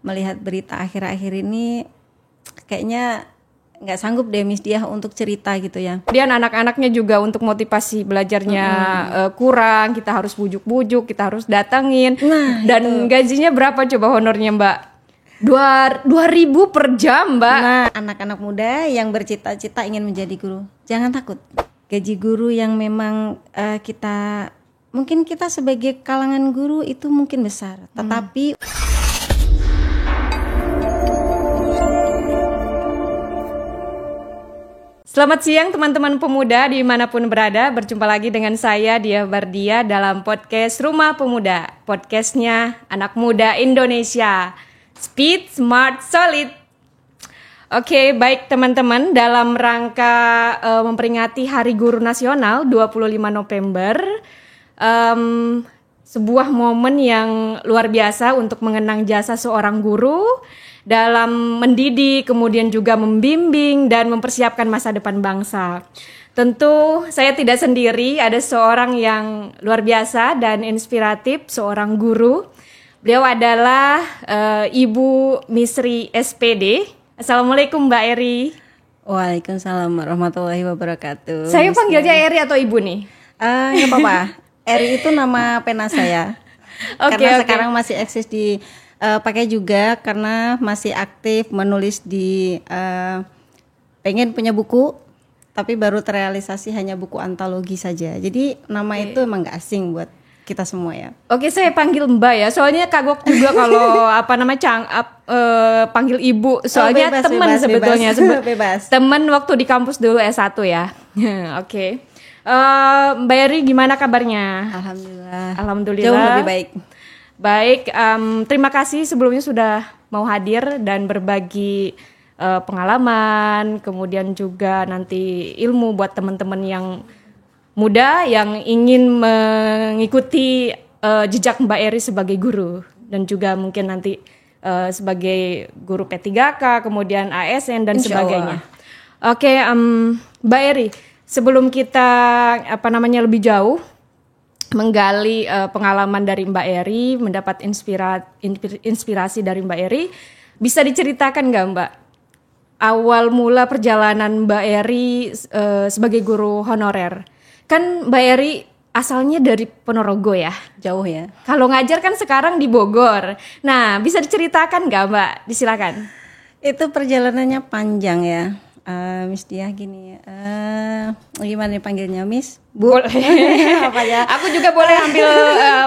melihat berita akhir-akhir ini kayaknya nggak sanggup deh Miss Diah untuk cerita gitu ya. Kemudian anak-anaknya juga untuk motivasi belajarnya kurang, kita harus bujuk-bujuk, kita harus datengin. Dan gajinya berapa coba honornya Mbak? 2.000 per jam Mbak. Nah, anak-anak muda yang bercita-cita ingin menjadi guru, jangan takut. Gaji guru yang memang mungkin kita sebagai kalangan guru itu mungkin besar, tetapi Selamat siang teman-teman pemuda dimanapun berada. Berjumpa lagi dengan saya Diah Bardia dalam podcast Rumah Pemuda. Podcastnya anak muda Indonesia. Speed, smart, solid. Oke, baik teman-teman, dalam rangka memperingati Hari Guru Nasional 25 November, sebuah momen yang luar biasa untuk mengenang jasa seorang guru dalam mendidik, kemudian juga membimbing dan mempersiapkan masa depan bangsa. Tentu saya tidak sendiri, ada seorang yang luar biasa dan inspiratif, seorang guru. Beliau adalah Ibu Misri SPD. Assalamualaikum Mbak Eri. Waalaikumsalam warahmatullahi wabarakatuh. Saya panggilnya Eri atau Ibu nih? Nggak apa-apa. Eri itu nama pena saya. Karena sekarang masih eksis di pakai juga karena masih aktif menulis di pengen punya buku tapi baru terrealisasi hanya buku antologi saja. Jadi nama itu emang gak asing buat kita semua ya. Oke, saya panggil Mbak ya. Soalnya kagok juga kalau panggil Ibu. Soalnya teman sebetulnya. Bebas. Teman waktu di kampus dulu S1 ya. Oke. Mbak Eri gimana kabarnya? Alhamdulillah. Jauh lebih baik. Baik, terima kasih sebelumnya sudah mau hadir dan berbagi pengalaman, kemudian juga nanti ilmu buat teman-teman yang muda yang ingin mengikuti jejak Mbak Eri sebagai guru dan juga mungkin nanti sebagai guru P3K, kemudian ASN dan sebagainya. Oke, Mbak Eri, sebelum kita lebih jauh menggali pengalaman dari Mbak Eri, mendapat inspirasi dari Mbak Eri, bisa diceritakan nggak Mbak awal mula perjalanan Mbak Eri sebagai guru honorer? Kan Mbak Eri asalnya dari Ponorogo ya, jauh ya. Kalau ngajar kan sekarang di Bogor. Nah, bisa diceritakan nggak Mbak? Disilakan. Itu perjalanannya panjang ya. Miss Diah gini ya, gimana nih panggilnya Miss? Bu? Apa ya? Aku juga boleh ambil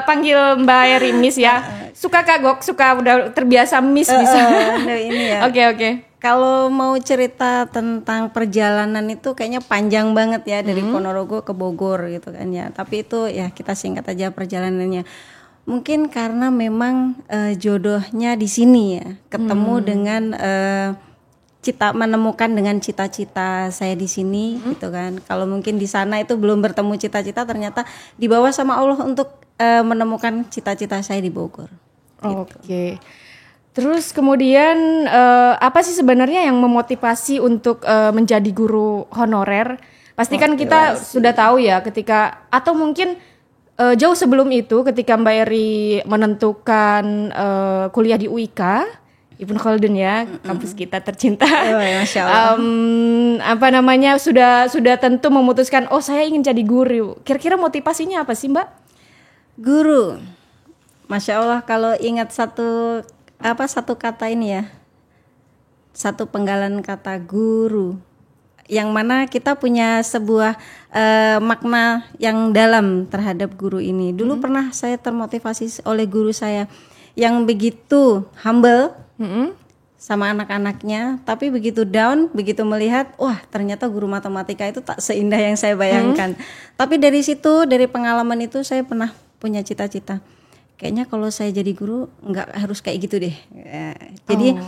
panggil Mbak Eri Miss ya. Suka kagok, suka udah terbiasa Miss bisa. Ini ya. Oke. Kalau mau cerita tentang perjalanan itu kayaknya panjang banget ya dari Ponorogo ke Bogor gitu kan ya. Tapi itu ya kita singkat aja perjalanannya. Mungkin karena memang jodohnya di sini ya, ketemu dengan menemukan dengan cita-cita saya di sini gitu kan. Kalau mungkin di sana itu belum bertemu cita-cita, ternyata dibawa sama Allah untuk menemukan cita-cita saya di Bogor. Gitu. Oke. Terus kemudian apa sih sebenarnya yang memotivasi untuk menjadi guru honorer? Pasti kan kita sudah tahu ya ketika atau mungkin jauh sebelum itu ketika Mbak Eri menentukan kuliah di UIK Ibnu Khaldun ya, kampus kita tercinta. Masya Allah. Sudah tentu memutuskan, saya ingin jadi guru. Kira-kira motivasinya apa sih Mbak? Guru, Masya Allah, kalau ingat satu kata ini ya, satu penggalan kata guru, yang mana kita punya sebuah makna yang dalam terhadap guru ini. Dulu pernah saya termotivasi oleh guru saya yang begitu humble sama anak-anaknya, tapi begitu down, begitu melihat, ternyata guru matematika itu tak seindah yang saya bayangkan. Tapi dari situ, dari pengalaman itu saya pernah punya cita-cita. Kayaknya kalau saya jadi guru nggak harus kayak gitu deh. Ya, jadi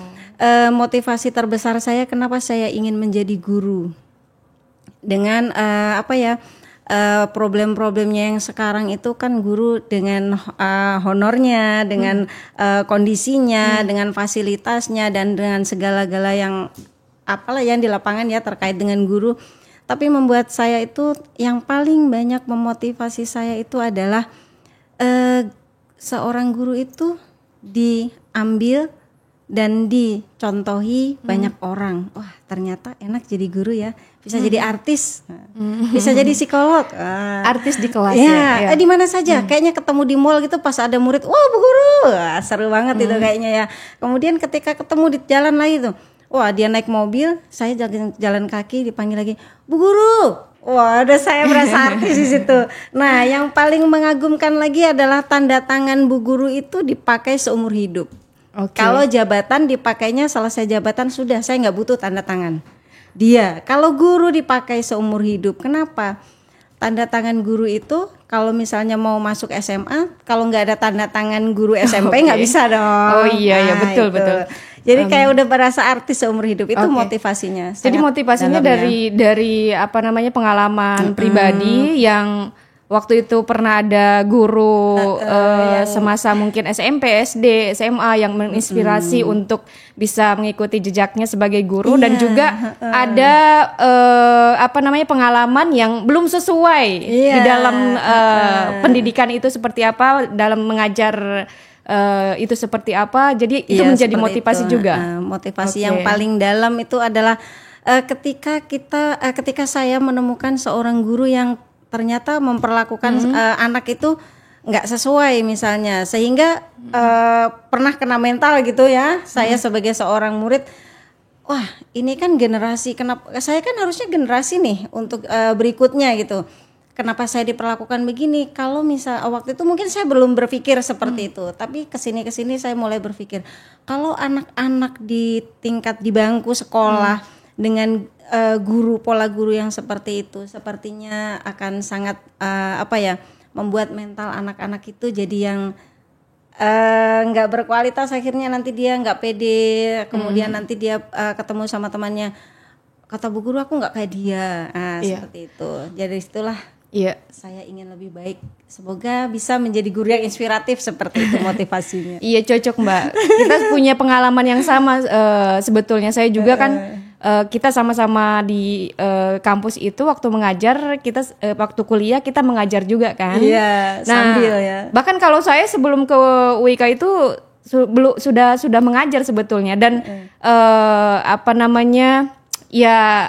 motivasi terbesar saya kenapa saya ingin menjadi guru dengan problem-problemnya yang sekarang itu kan guru dengan honornya, dengan kondisinya, dengan fasilitasnya dan dengan segala-gala yang yang di lapangan ya terkait dengan guru. Tapi membuat saya itu yang paling banyak memotivasi saya itu adalah seorang guru itu diambil dan dicontohi banyak orang. Wah, ternyata enak jadi guru ya. Bisa jadi artis, bisa jadi psikolog, Artis di kelas ya. Di mana saja, kayaknya ketemu di mall gitu pas ada murid, wah Bu Guru, wah, seru banget itu kayaknya ya. Kemudian ketika ketemu di jalan lagi tuh, wah dia naik mobil, saya jalan kaki dipanggil lagi, Bu Guru. Wah, udah saya berasa artis di situ. Nah, yang paling mengagumkan lagi adalah tanda tangan Bu Guru itu dipakai seumur hidup. Kalau jabatan dipakainya selesai jabatan sudah, saya nggak butuh tanda tangan. Dia, kalau guru dipakai seumur hidup. Kenapa? Tanda tangan guru itu kalau misalnya mau masuk SMA, kalau nggak ada tanda tangan guru SMP nggak bisa dong. Oh iya, ya betul itu. betul. Jadi kayak udah berasa artis seumur hidup, itu motivasinya. Jadi motivasinya dari apa namanya pengalaman pribadi yang waktu itu pernah ada guru semasa mungkin SMP, SD, SMA yang menginspirasi untuk bisa mengikuti jejaknya sebagai guru, dan juga ada apa namanya pengalaman yang belum sesuai di dalam pendidikan itu seperti apa, dalam mengajar itu seperti apa. Jadi itu menjadi motivasi itu juga. Motivasi yang paling dalam itu adalah ketika saya menemukan seorang guru yang ternyata memperlakukan anak itu nggak sesuai misalnya, sehingga pernah kena mental gitu ya. Saya sebagai seorang murid, wah ini kan generasi, kenapa saya kan harusnya generasi nih untuk berikutnya gitu. Kenapa saya diperlakukan begini? Kalau misal waktu itu mungkin saya belum berpikir seperti itu, tapi kesini saya mulai berpikir kalau anak-anak di tingkat di bangku sekolah dengan pola guru yang seperti itu, sepertinya akan sangat membuat mental anak-anak itu jadi yang nggak berkualitas. Akhirnya nanti dia nggak pede, kemudian nanti dia ketemu sama temannya, kata Bu Guru aku nggak kayak dia, seperti itu. Jadi itulah saya ingin lebih baik. Semoga bisa menjadi guru yang inspiratif seperti itu motivasinya. Iya, cocok Mbak. Kita punya pengalaman yang sama sebetulnya. Saya juga kan kita sama-sama di kampus itu waktu mengajar, kita waktu kuliah kita mengajar juga kan. Iya, sambil ya. Bahkan kalau saya sebelum ke UIK itu sudah mengajar sebetulnya, dan apa namanya ya,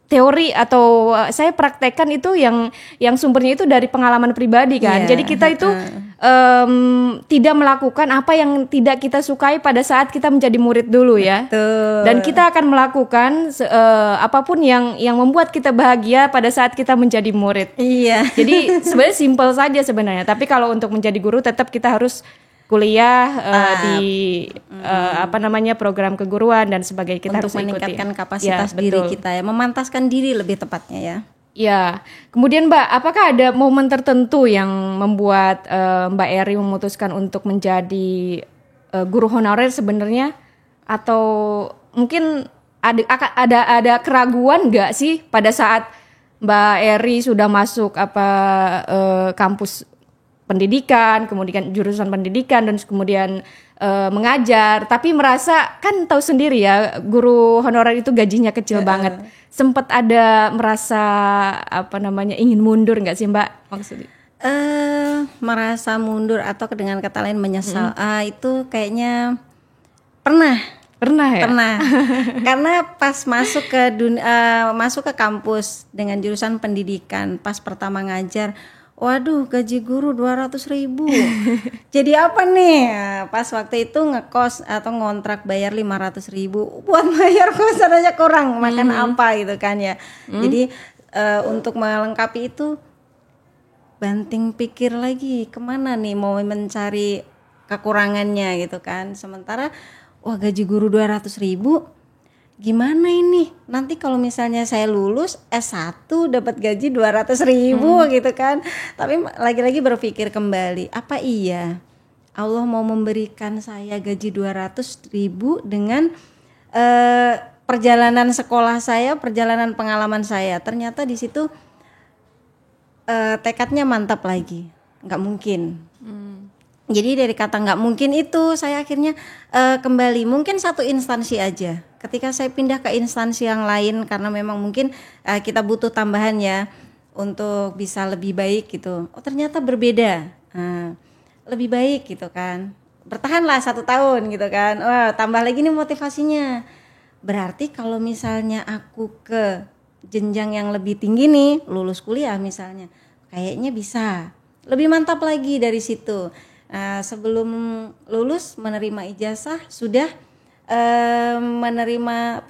teori atau saya praktekkan itu yang sumbernya itu dari pengalaman pribadi kan. Jadi kita itu tidak melakukan apa yang tidak kita sukai pada saat kita menjadi murid dulu ya. Betul. Dan kita akan melakukan apapun yang membuat kita bahagia pada saat kita menjadi murid. Iya. Jadi sebenarnya simpel saja sebenarnya. Tapi kalau untuk menjadi guru tetap kita harus kuliah di apa namanya program keguruan dan sebagainya, kita untuk harus meningkatkan kapasitas diri kita ya, memantaskan diri lebih tepatnya ya. Ya, kemudian Mbak, apakah ada momen tertentu yang membuat Mbak Eri memutuskan untuk menjadi guru honorer sebenarnya, atau mungkin ada keraguan nggak sih pada saat Mbak Eri sudah masuk kampus pendidikan, kemudian jurusan pendidikan, dan kemudian mengajar, tapi merasa kan tahu sendiri ya, guru honorer itu gajinya kecil banget. Sempat ada merasa ingin mundur nggak sih Mbak maksudnya? Merasa mundur atau dengan kata lain menyesal, itu kayaknya pernah ya? Pernah. Karena pas masuk ke kampus dengan jurusan pendidikan, pas pertama ngajar, waduh gaji guru 200.000. Jadi apa nih? Pas waktu itu ngekos atau ngontrak bayar 500.000. Buat bayar kosan aja kurang, makan apa gitu kan ya. Jadi untuk melengkapi itu banting pikir lagi, kemana nih mau mencari kekurangannya gitu kan. Sementara wah gaji guru 200.000, gimana ini? Nanti kalau misalnya saya lulus S1 dapat gaji 200.000 gitu kan. Tapi lagi-lagi berpikir kembali, apa iya Allah mau memberikan saya gaji 200.000 dengan perjalanan sekolah saya, perjalanan pengalaman saya? Ternyata di situ tekadnya mantap lagi. Nggak mungkin. Jadi dari kata nggak mungkin itu saya akhirnya kembali, mungkin satu instansi aja. Ketika saya pindah ke instansi yang lain, karena memang mungkin kita butuh tambahan ya untuk bisa lebih baik gitu. Oh ternyata berbeda, lebih baik gitu kan. bertahanlah 1 tahun gitu kan. Wah, tambah lagi nih motivasinya. Berarti kalau misalnya aku ke jenjang yang lebih tinggi nih, lulus kuliah misalnya, kayaknya bisa lebih mantap lagi dari situ. Sebelum lulus menerima ijazah sudah menerima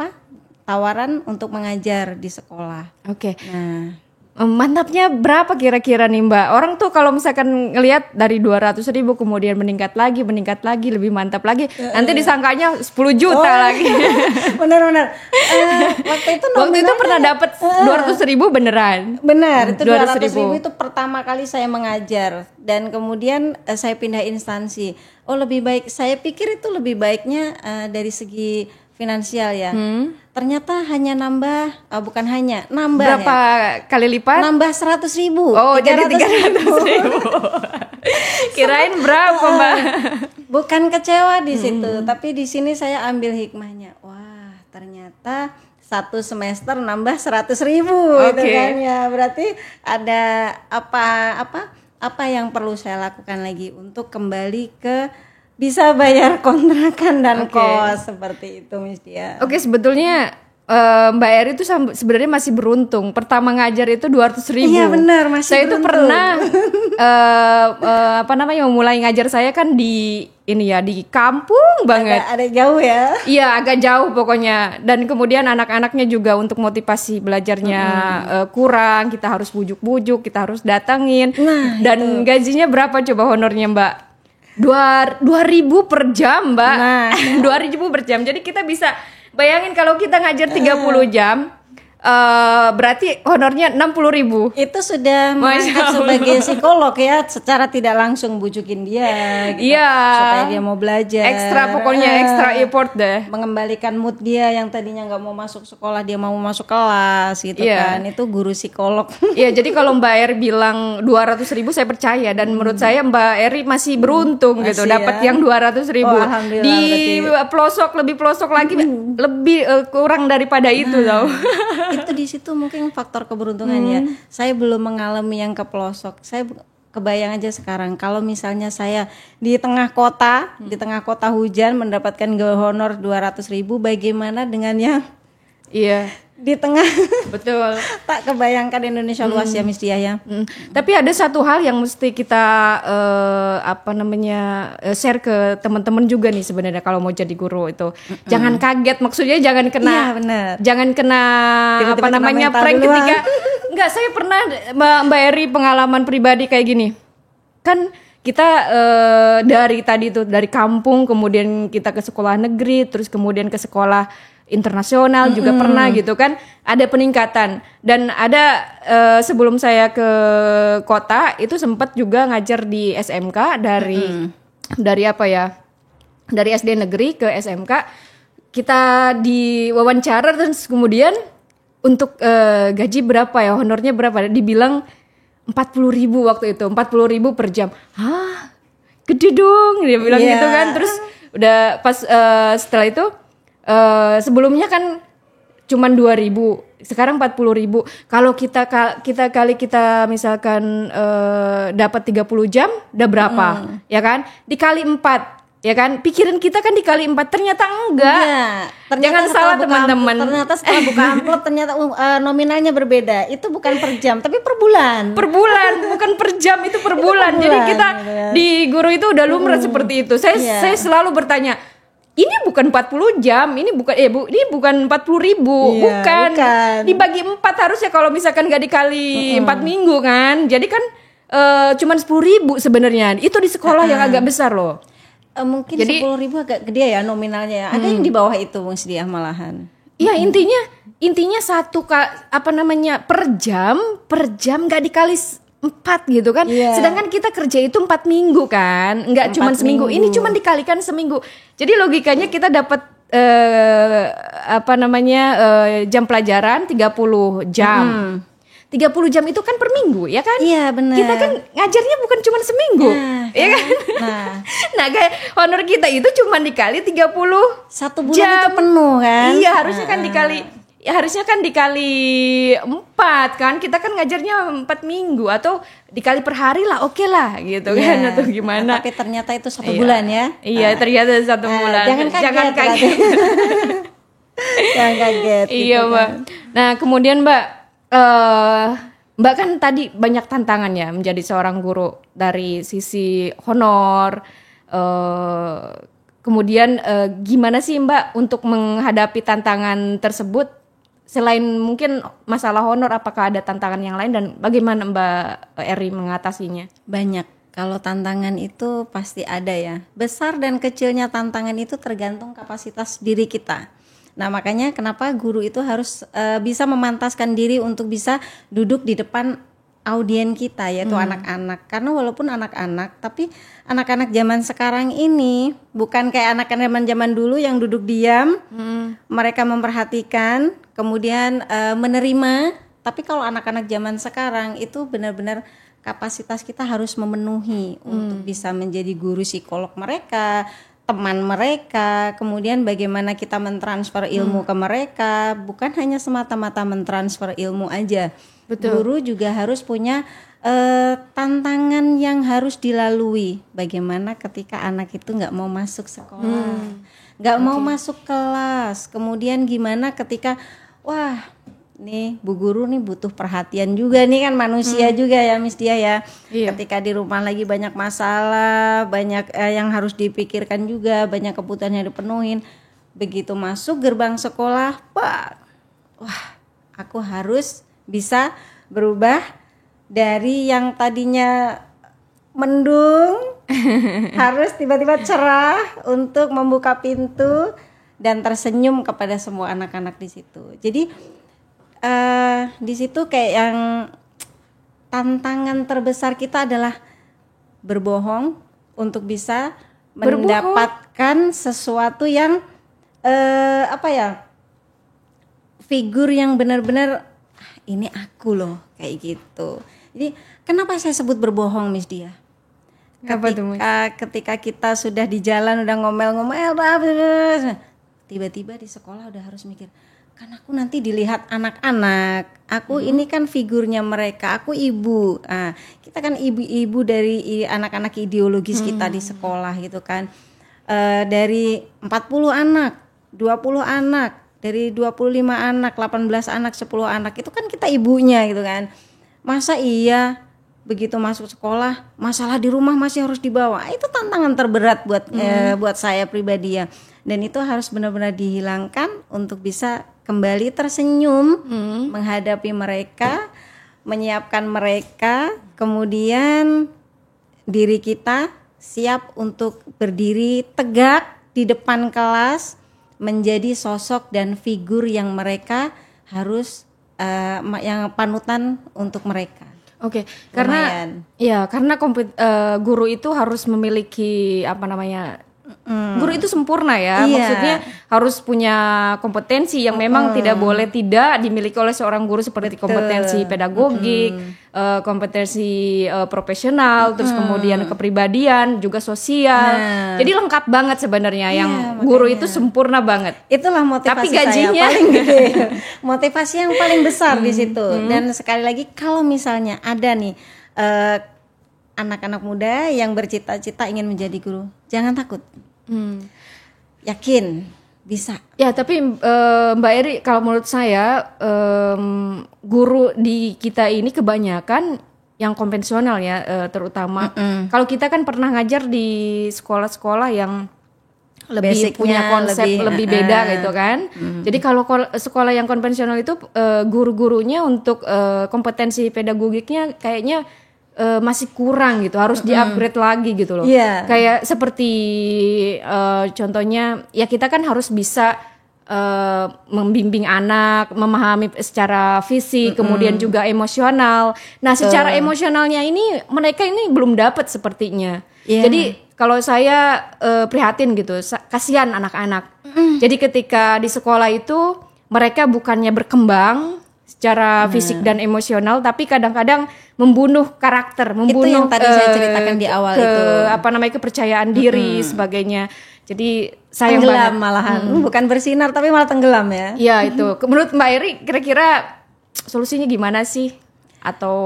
tawaran untuk mengajar di sekolah. Oke. Nah, Mantapnya berapa kira-kira nih Mbak? Orang tuh kalau misalkan ngelihat dari 200.000 kemudian meningkat lagi, lebih mantap lagi. Nanti disangkanya 10 juta lagi. Benar-benar. Waktu itu pernah dapat 200.000 beneran. Benar, itu 200.000 200.000 itu pertama kali saya mengajar dan kemudian saya pindah instansi. Lebih baik, saya pikir itu lebih baiknya dari segi finansial ya. Ternyata hanya nambah, bukan hanya nambah. Berapa kali lipat? Nambah 100.000. Jadi 300.000. Kirain berapa Mbak? Bukan kecewa di situ, tapi di sini saya ambil hikmahnya. Wah, ternyata 1 semester nambah 100.000 gitu kan ya. Berarti ada apa yang perlu saya lakukan lagi untuk kembali ke bisa bayar kontrakan dan kos seperti itu Miss Dia. Oke, sebetulnya Mbak Eri itu sebenarnya masih beruntung. Pertama ngajar itu 200.000. Iya benar, masih saya beruntung. itu pernah memulai ngajar saya kan di kampung banget. Ada jauh ya? Iya, agak jauh pokoknya. Dan kemudian anak-anaknya juga untuk motivasi belajarnya kurang, kita harus bujuk-bujuk, kita harus datangin. Dan gajinya berapa coba honornya Mbak? 2.000 per jam Mbak. 2.000 per jam. Jadi kita bisa bayangin kalau kita ngajar 30 jam, berarti honornya 60.000. Itu sudah mengangkat sebagai psikolog ya, secara tidak langsung bujukin dia gitu, supaya dia mau belajar. Extra effort deh. Mengembalikan mood dia yang tadinya nggak mau masuk sekolah, dia mau masuk kelas gitu kan. Itu guru psikolog. Iya, jadi kalau Mbak Eri bilang 200.000 saya percaya, dan menurut saya Mbak Eri masih beruntung gitu dapat yang 200.000. Di lebih pelosok lagi lebih kurang daripada itu tau. Itu di situ mungkin faktor keberuntungannya. Saya belum mengalami yang ke pelosok. Saya kebayang aja sekarang kalau misalnya saya di tengah kota hujan mendapatkan honor 200.000, bagaimana dengan yang di tengah. Betul. Tak kebayangkan Indonesia luas ya Miss Dia ya. Tapi ada satu hal yang mesti kita share ke teman-teman juga nih sebenarnya kalau mau jadi guru itu. Jangan kaget, maksudnya jangan kena tiba-tiba prank ketika enggak. Saya pernah Mbak Eri pengalaman pribadi kayak gini. Kan kita dari kampung kemudian kita ke sekolah negeri, terus kemudian ke sekolah internasional juga pernah gitu kan, ada peningkatan. Dan ada sebelum saya ke kota itu sempat juga ngajar di SMK dari SD negeri ke SMK. Kita diwawancara terus kemudian untuk gaji berapa ya, honornya berapa, dibilang 40.000 waktu itu, 40.000 per jam. Hah, gede dong dia bilang gitu kan. Terus udah pas setelah itu sebelumnya kan cuman 2.000, sekarang 40.000. Kalau kita misalkan dapat 30 jam udah berapa? Ya kan? Dikali 4, ya kan? Pikiran kita kan dikali 4, ternyata enggak. Jangan salah teman-teman. Ternyata setelah buka amplop ternyata nominalnya berbeda. Itu bukan per jam tapi per bulan. Per bulan, bukan per jam, itu per bulan. Jadi kita di guru itu udah lumrah seperti itu. Saya selalu bertanya, ini bukan 40 jam, ini bukan 40.000, bukan. Dibagi 4 harusnya kalau misalkan gak dikali 4 minggu kan. Jadi kan cuman 10.000 sebenarnya. Itu di sekolah yang agak besar loh. Mungkin 10.000 agak gede ya nominalnya ya. Ada yang di bawah itu Mas Dia malahan. Iya, intinya per jam gak dikali 4 gitu kan. Sedangkan kita kerja itu 4 minggu kan, nggak cuma seminggu. Ini cuma dikalikan seminggu. Jadi logikanya kita dapat jam pelajaran 30 jam. 30 jam itu kan per minggu ya kan? Iya benar. Kita kan ngajarnya bukan cuma seminggu, ya kan? Nah, kayak honor kita itu cuma dikali 30 1 bulan jam. Itu penuh kan? Iya, harusnya kan dikali. ya harusnya kan dikali 4 kan, kita kan ngajarnya 4 minggu atau dikali per hari lah, oke lah gitu kan, atau gimana. Tapi ternyata itu 1 bulan ya. Iya, ternyata 1 bulan. Jangan kaget. Jangan kaget. Iya gitu Mbak. kan. Nah kemudian Mbak, Mbak kan tadi banyak tantangan ya menjadi seorang guru, dari sisi honor. Kemudian gimana sih Mbak untuk menghadapi tantangan tersebut? Selain mungkin masalah honor, apakah ada tantangan yang lain dan bagaimana Mbak Eri mengatasinya? Banyak. Kalau tantangan itu pasti ada ya. Besar dan kecilnya tantangan itu tergantung kapasitas diri kita. Nah makanya kenapa guru itu harus bisa memantaskan diri untuk bisa duduk di depan audien kita, yaitu anak-anak. Karena walaupun anak-anak, tapi anak-anak zaman sekarang ini bukan kayak anak-anak zaman dulu yang duduk diam, mereka memperhatikan, kemudian menerima. Tapi kalau anak-anak zaman sekarang itu benar-benar kapasitas kita harus memenuhi untuk bisa menjadi guru psikolog mereka, teman mereka, kemudian bagaimana kita mentransfer ilmu ke mereka, bukan hanya semata-mata mentransfer ilmu aja. Betul. Guru juga harus punya tantangan yang harus dilalui. Bagaimana ketika anak itu nggak mau masuk sekolah, nggak mau masuk kelas, kemudian gimana ketika wah nih Bu Guru nih butuh perhatian juga nih, kan manusia juga ya Miss Dia ya. Iya. Ketika di rumah lagi banyak masalah, banyak yang harus dipikirkan juga, banyak kebutuhan yang dipenuhin. Begitu masuk gerbang sekolah, wah aku harus bisa berubah dari yang tadinya mendung harus tiba-tiba cerah untuk membuka pintu dan tersenyum kepada semua anak-anak di situ. Jadi di situ kayak yang tantangan terbesar kita adalah berbohong untuk bisa mendapatkan sesuatu yang figur yang benar-benar ini aku loh, kayak gitu. Jadi kenapa saya sebut berbohong Miss Dia? Ketika kita sudah di jalan udah ngomel-ngomel, tiba-tiba di sekolah udah harus mikir, kan aku nanti dilihat anak-anak, aku ini kan figurnya mereka, aku ibu. Nah, kita kan ibu-ibu dari anak-anak ideologis kita di sekolah gitu kan. Dari 40 anak, 20 anak, dari 25 anak, 18 anak, 10 anak, itu kan kita ibunya gitu kan. Masa iya begitu masuk sekolah, masalah di rumah masih harus dibawa? Itu tantangan terberat buat saya pribadi ya. Dan itu harus benar-benar dihilangkan untuk bisa kembali tersenyum menghadapi mereka, menyiapkan mereka, kemudian diri kita siap untuk berdiri tegak di depan kelas, menjadi sosok dan figur yang mereka harus yang panutan untuk mereka. Oke, karena guru itu harus memiliki guru itu sempurna ya, maksudnya harus punya kompetensi yang memang tidak boleh tidak dimiliki oleh seorang guru, seperti kompetensi pedagogik, kompetensi profesional, terus kemudian kepribadian, juga sosial. Jadi lengkap banget sebenarnya yang guru itu sempurna banget. Itulah motivasi tapi gajinya saya paling gede. Motivasi yang paling besar di situ. Dan sekali lagi kalau misalnya ada nih anak-anak muda yang bercita-cita ingin menjadi guru, jangan takut. Yakin bisa. Ya, tapi Mbak Eri, kalau menurut saya guru di kita ini kebanyakan yang konvensional ya, terutama. Kalau kita kan pernah ngajar di sekolah-sekolah yang lebih punya konsep lebih beda gitu kan. Jadi kalau sekolah yang konvensional itu guru-gurunya untuk kompetensi pedagogiknya kayaknya masih kurang gitu, harus di-upgrade lagi gitu loh. Kayak seperti contohnya ya kita kan harus bisa membimbing anak, memahami secara fisik, kemudian juga emosional. Nah, secara emosionalnya ini mereka ini belum dapat sepertinya. Jadi kalau saya prihatin gitu, kasihan anak-anak. Jadi ketika di sekolah itu mereka bukannya berkembang secara fisik dan emosional, tapi kadang-kadang membunuh karakter, membunuh itu yang tadi saya ceritakan di awal itu kepercayaan diri sebagainya. Jadi sayang Tenggelam banget. malahan, bukan bersinar tapi malah tenggelam ya. Ya itu. Menurut Mbak Eri kira-kira solusinya gimana sih? Atau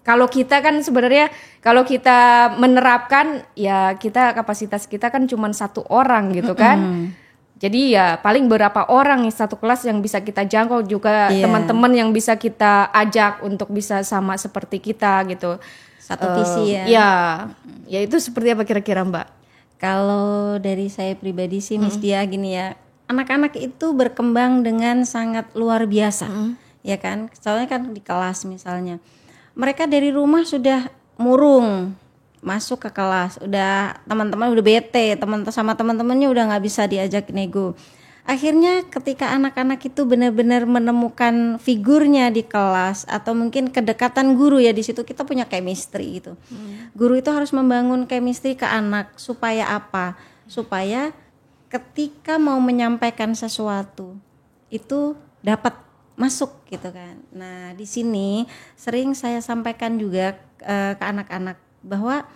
kalau kita kan sebenarnya kalau kita menerapkan ya kita kapasitas kita kan cuma 1 orang gitu kan. Jadi ya paling berapa orang nih satu kelas yang bisa kita jangkau juga teman-teman yang bisa kita ajak untuk bisa sama seperti kita gitu. Satu visi ya. Ya itu seperti apa kira-kira Mbak? Kalau dari saya pribadi sih Miss Dia gini ya, anak-anak itu berkembang dengan sangat luar biasa, ya kan? Soalnya kan di kelas misalnya, mereka dari rumah sudah murung, masuk ke kelas, udah teman-teman udah bete, sama teman-temannya udah nggak bisa diajak nego. Akhirnya ketika anak-anak itu benar-benar menemukan figurnya di kelas atau mungkin kedekatan guru ya, di situ kita punya chemistry gitu. Guru itu harus membangun chemistry ke anak supaya apa? Supaya ketika mau menyampaikan sesuatu itu dapat masuk gitu kan. Nah, di sini sering saya sampaikan juga ke anak-anak bahwa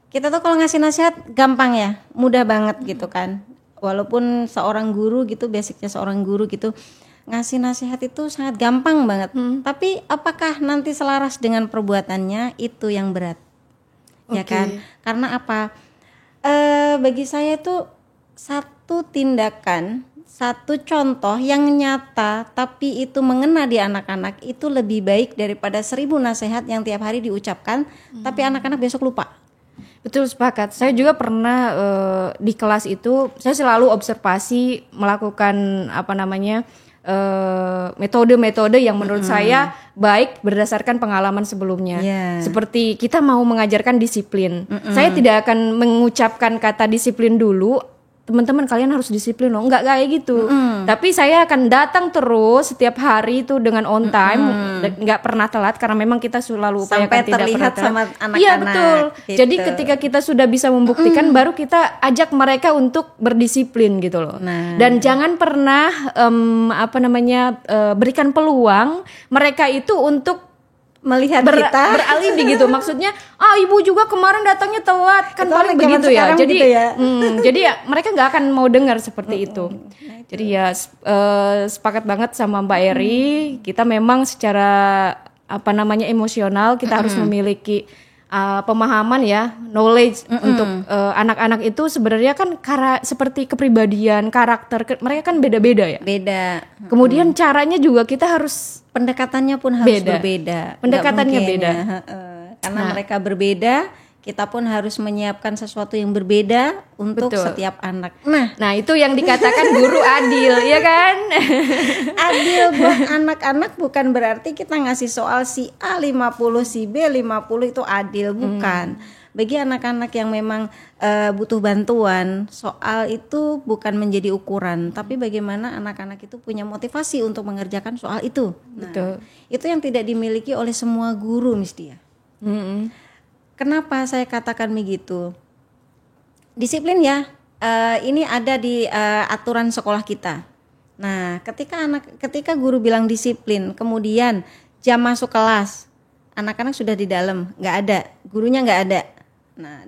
kita tuh kalau ngasih nasihat gampang ya, mudah banget gitu kan. Walaupun seorang guru gitu, basicnya seorang guru gitu, ngasih nasihat itu sangat gampang banget. Tapi apakah nanti selaras dengan perbuatannya, itu yang berat, ya kan? Karena apa? Bagi saya itu satu tindakan, satu contoh yang nyata, tapi itu mengena di anak-anak itu lebih baik daripada 1000 nasihat yang tiap hari diucapkan, tapi anak-anak besok lupa. Betul, sepakat. Saya juga pernah di kelas itu saya selalu observasi, melakukan metode-metode yang menurut saya baik berdasarkan pengalaman sebelumnya. Seperti kita mau mengajarkan disiplin. Saya tidak akan mengucapkan kata disiplin dulu. Teman-teman kalian harus disiplin loh, enggak kayak gitu. Tapi saya akan datang terus setiap hari itu dengan on time, enggak pernah telat karena memang kita selalu upayakan sampai tidak terlihat pernah telat. sama anak-anak. Iya betul. Gitu. Jadi ketika kita sudah bisa membuktikan, baru kita ajak mereka untuk berdisiplin gitu loh. Dan jangan pernah berikan peluang mereka itu untuk melihat kita beralibi gitu. Maksudnya ibu juga kemarin datangnya telat kan, paling begitu ya. Jadi gitu ya. Jadi ya mereka nggak akan mau dengar seperti itu. Jadi ya sepakat banget sama Mbak Eri. Kita memang secara emosional kita harus memiliki pemahaman ya, knowledge untuk anak-anak itu sebenarnya kan seperti kepribadian, karakter mereka kan beda-beda ya. Beda. Kemudian caranya juga kita harus pendekatannya pun harus berbeda. Pendekatannya beda. Karena mereka berbeda, kita pun harus menyiapkan sesuatu yang berbeda untuk setiap anak. Nah, itu yang dikatakan guru adil, ya kan? Adil buat anak-anak bukan berarti kita ngasih soal si A 50, si B 50 itu adil, bukan. Bagi anak-anak yang memang butuh bantuan, soal itu bukan menjadi ukuran, tapi bagaimana anak-anak itu punya motivasi untuk mengerjakan soal itu. Nah, itu yang tidak dimiliki oleh semua guru, Miss Dia. Kenapa saya katakan begitu? Disiplin ya, ini ada di aturan sekolah kita. Nah, ketika guru bilang disiplin, kemudian jam masuk kelas, anak-anak sudah di dalam, nggak ada, gurunya nggak ada. Nah,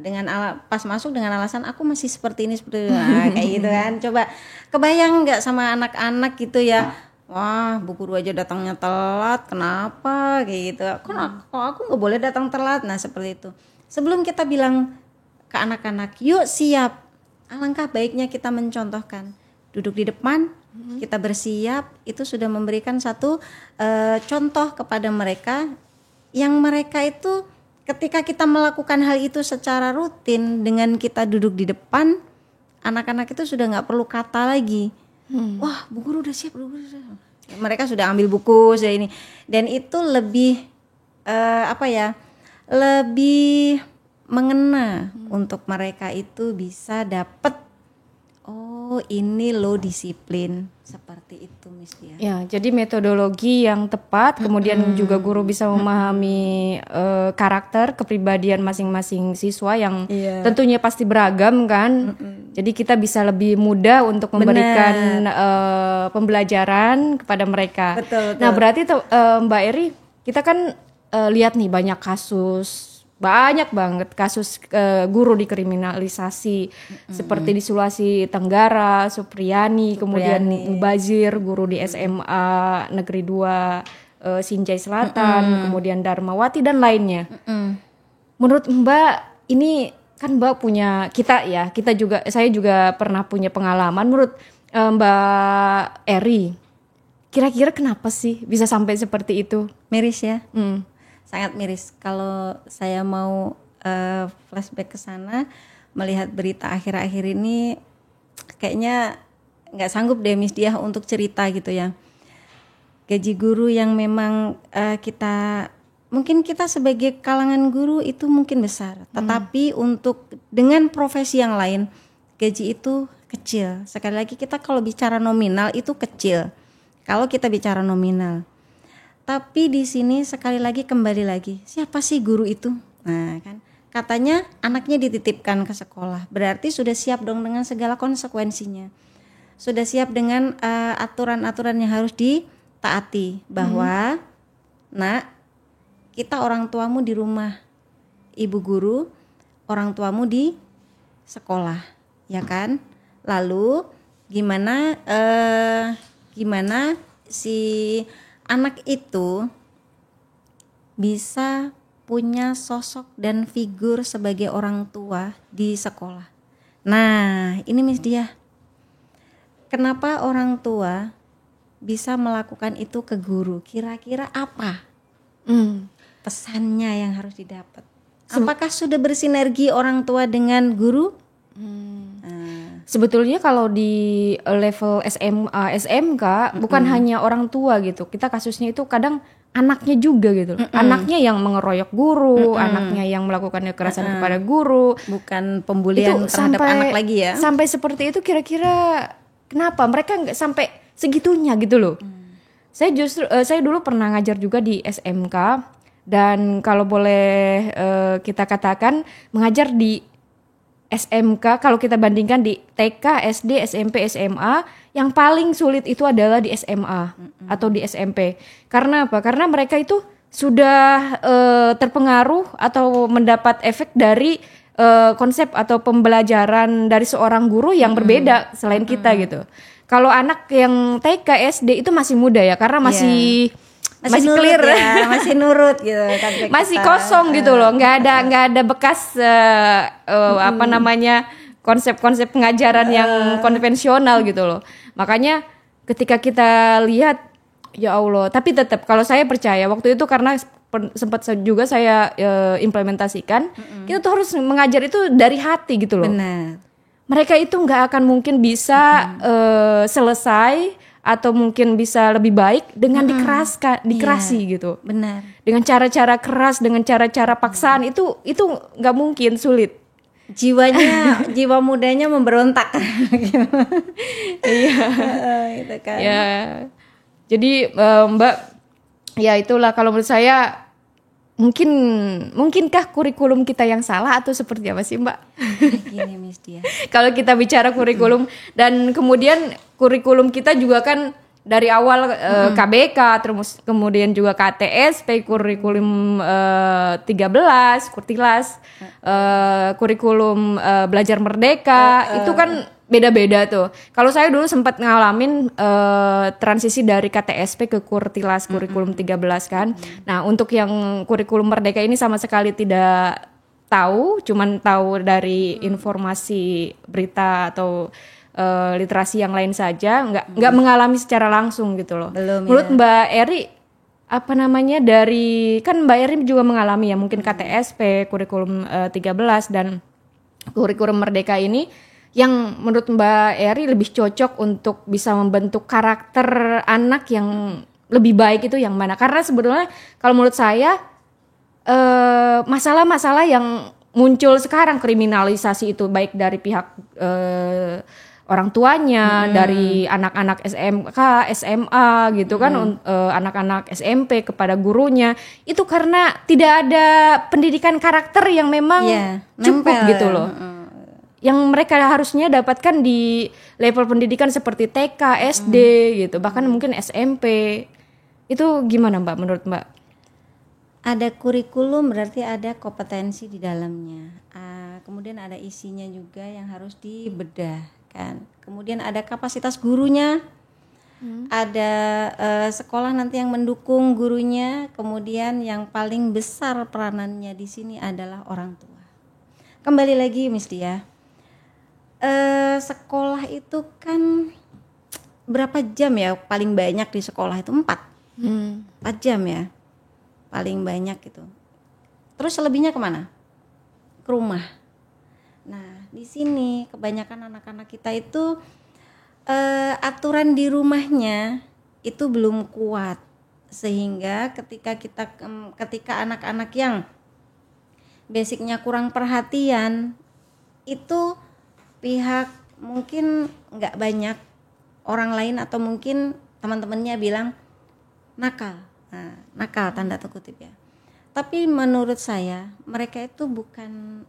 pas masuk dengan alasan aku masih seperti ini kayak gitu kan. Coba kebayang nggak sama anak-anak gitu ya? Wah, bu guru aja datangnya telat, kenapa kayak gitu? Kok aku nggak boleh datang telat? Nah, seperti itu. Sebelum kita bilang ke anak-anak, yuk siap, alangkah baiknya kita mencontohkan. Duduk di depan, kita bersiap, itu sudah memberikan satu contoh kepada mereka, yang mereka itu ketika kita melakukan hal itu secara rutin dengan kita duduk di depan, anak-anak itu sudah nggak perlu kata lagi. Wah, bu guru udah siap, bu guru udah. Mereka sudah ambil buku, sudah ini, dan itu lebih lebih mengena untuk mereka itu bisa dapat. Oh, ini lo disiplin seperti itu, Miss Dia. Ya, jadi metodologi yang tepat, kemudian juga guru bisa memahami karakter, kepribadian masing-masing siswa yang tentunya pasti beragam kan. Jadi kita bisa lebih mudah untuk memberikan pembelajaran kepada mereka. Betul. Nah, berarti Mbak Eri, kita kan lihat nih banyak kasus, banyak banget kasus guru dikriminalisasi seperti di Sulawesi Tenggara, Supriyani, kemudian Mubazir, guru di SMA Negeri 2 Sinjai Selatan, kemudian Darmawati dan lainnya. Menurut Mbak, ini kan Mbak punya saya juga pernah punya pengalaman. Menurut Mbak Eri, kira-kira kenapa sih bisa sampai seperti itu? Miris ya. Sangat miris. Kalau saya mau flashback ke sana, melihat berita akhir-akhir ini, kayaknya nggak sanggup deh Miss Diah untuk cerita gitu ya. Gaji guru yang memang mungkin kita sebagai kalangan guru itu mungkin besar, tetapi untuk dengan profesi yang lain gaji itu kecil. Sekali lagi kita kalau bicara nominal itu kecil. Kalau kita bicara nominal. Tapi di sini sekali lagi kembali lagi, siapa sih guru itu? Nah kan, katanya anaknya dititipkan ke sekolah, berarti sudah siap dong dengan segala konsekuensinya. Sudah siap dengan aturan-aturan yang harus ditaati, bahwa nak, kita orang tuamu di rumah, ibu guru, orang tuamu di sekolah, ya kan? Lalu gimana si anak itu bisa punya sosok dan figur sebagai orang tua di sekolah. Nah, ini Miss Diah. Kenapa orang tua bisa melakukan itu ke guru? Kira-kira apa pesannya yang harus didapat? Apakah sudah bersinergi orang tua dengan guru? Sebetulnya kalau di level SMA, SMK bukan hanya orang tua gitu. Kita kasusnya itu kadang anaknya juga gitu. Anaknya yang mengeroyok guru, anaknya yang melakukan kekerasan kepada guru. Bukan pembulian itu terhadap anak lagi ya. Sampai seperti itu kira-kira kenapa mereka nggak sampai segitunya gitu loh. Saya dulu pernah ngajar juga di SMK, dan kalau boleh kita katakan mengajar di SMK, kalau kita bandingkan di TK, SD, SMP, SMA, yang paling sulit itu adalah di SMA atau di SMP. Karena apa? Karena mereka itu sudah terpengaruh atau mendapat efek dari konsep atau pembelajaran dari seorang guru yang berbeda selain kita gitu. Kalau anak yang TK, SD itu masih muda ya, karena masih clear ya, masih nurut gitu, masih kosong gitu loh, nggak ada bekas konsep-konsep pengajaran yang konvensional gitu loh. Makanya ketika kita lihat, ya Allah, tapi tetap kalau saya percaya waktu itu karena sempat juga saya implementasikan, kita tuh harus mengajar itu dari hati gitu loh. Benar. Mereka itu nggak akan mungkin bisa selesai atau mungkin bisa lebih baik dengan dikerasi gitu. Benar. Dengan cara-cara keras, dengan cara-cara paksaan itu nggak mungkin, sulit. Jiwa mudanya memberontak. Iya. Gitu kan. Ya. Jadi Mbak, ya itulah kalau menurut saya mungkinkah kurikulum kita yang salah atau seperti apa sih Mbak? Gini Miss Diah. Kalau kita bicara kurikulum dan kemudian kurikulum kita juga kan dari awal KBK, terus kemudian juga KTSP, kurikulum 13, Kurtilas, kurikulum belajar merdeka, itu kan beda-beda tuh. Kalau saya dulu sempat ngalamin transisi dari KTSP ke Kurtilas, kurikulum 13 kan. Nah, untuk yang kurikulum merdeka ini sama sekali tidak tahu, cuman tahu dari informasi berita atau literasi yang lain saja, nggak mengalami secara langsung gitu loh. Belum, menurut ya. Mbak Eri, dari kan Mbak Eri juga mengalami ya mungkin KTSP, kurikulum 13 dan kurikulum merdeka ini, yang menurut Mbak Eri lebih cocok untuk bisa membentuk karakter anak yang lebih baik itu yang mana? Karena sebetulnya kalau menurut saya masalah-masalah yang muncul sekarang, kriminalisasi itu baik dari pihak orang tuanya, dari anak-anak SMK, SMA gitu kan, anak-anak SMP kepada gurunya, itu karena tidak ada pendidikan karakter yang memang cukup gitu loh. Yang mereka harusnya dapatkan di level pendidikan seperti TK, SD gitu, bahkan mungkin SMP. Itu gimana Mbak, menurut Mbak? ada kurikulum berarti ada kompetensi di dalamnya. Kemudian ada isinya juga yang harus dibedah kan. Kemudian ada kapasitas gurunya. Ada sekolah nanti yang mendukung gurunya. Kemudian yang paling besar peranannya di sini adalah orang tua. Kembali lagi Miss Dia. Sekolah itu kan berapa jam ya paling banyak di sekolah itu 4 jam ya paling banyak gitu. Terus selebihnya kemana? Ke rumah. Nah di sini kebanyakan anak-anak kita itu aturan di rumahnya itu belum kuat, sehingga ketika anak-anak yang basicnya kurang perhatian itu pihak mungkin nggak banyak orang lain atau mungkin teman-temannya bilang nakal. Nah, nakal tanda kutip ya. Tapi menurut saya mereka itu bukan